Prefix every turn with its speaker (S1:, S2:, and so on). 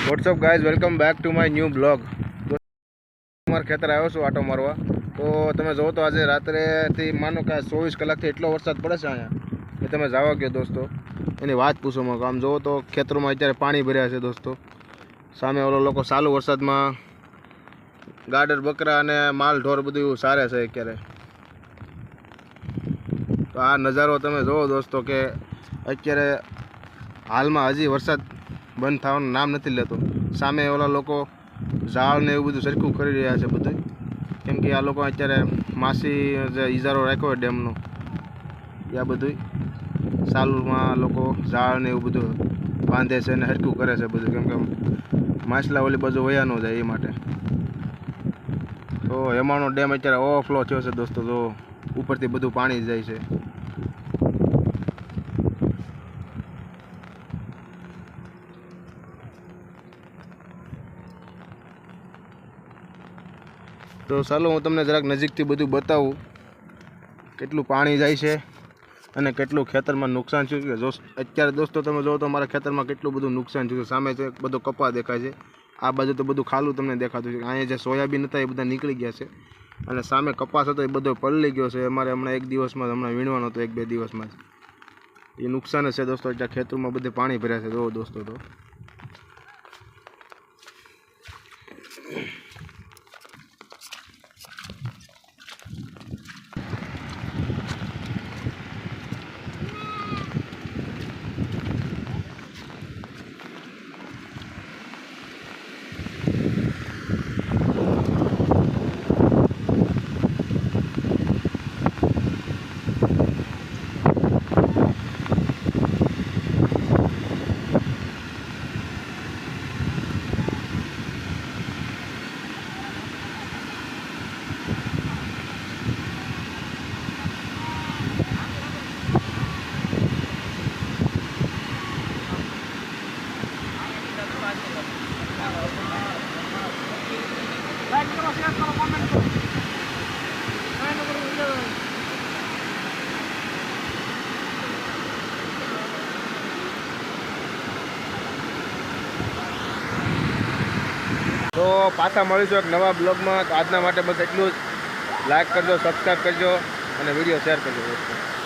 S1: WhatsApp guys welcome back to my new blog. मार खेतर आव्यो छुं आटो मारवा। तो तमे जो तो आज रात्रे मानो कि 24 कलाक एटलो वरसाद पड़े छे अहींया कि तमे जावा गयो दोस्तों एनी वात पूछो मत। आम जो तो खेतरों में अत्यारे पाणी भर्या छे दोस्तों। सामे ओलो लोको चालू वरसाद में गाडर बकरा अने माल ढोर बधुं सारे छे अत्यारे। तो आ नजारो तमे जोवो दोस्तों के अत्यारे हाल में हजी वरसाद बंद थवानुं नाम नथी लेतो। सामे ओला लोको जाळ ने एवुं बधुं सरखुं करी रह्या छे बधुं, केम के आ लोको अत्यारे मासी जे इजारो राख्यो डेमनो या बधुं सालुमां लोको जाळ ने एवुं बधुं बांधे छे अने सरखुं करे छे बधुं, केम के माછला ओली बाजु वया न जाय ए माटे। तो हेमाळो डेम अत्यारे ओवरफ्लो थयो छे दोस्तों। तो उपरथी बधुं पाणी जाय छे। तो चालो हूँ तमने जराक नजीकथी बधुं बतावुं केटलुं पाणी जाय छे अने केटलुं खेतरमां नुकसान थयुं छे। जो अत्यारे दोस्तों तमे जो तो अमारा खेतरमां केटलुं बधुं नुकसान थयुं छे। सामे जे बधो कपा देखाय छे, आ बाजु तो बधुं खालुं तमने देखातुं छे। अहींया जे सोयाबीन हता ए बधा नीकળી गया छे अने सामे कपास हतो ए बधो पलળી गयो छे। अमारे हमणां एक दिवसमां हमणां वीणવાનો हतो, एक बे दिवसमां ज ए नुकसान छे दोस्तों। अत्यारे खेतरमां बधे पाणी भर्या छे जो दोस्तों। तो तो पाछा मळीशुं एक नवा ब्लॉग में। तो आजना माटे बस एटलुं ज। लाइक करजो, सब्सक्राइब करजो अने विडियो शेर करजो दोस्तों।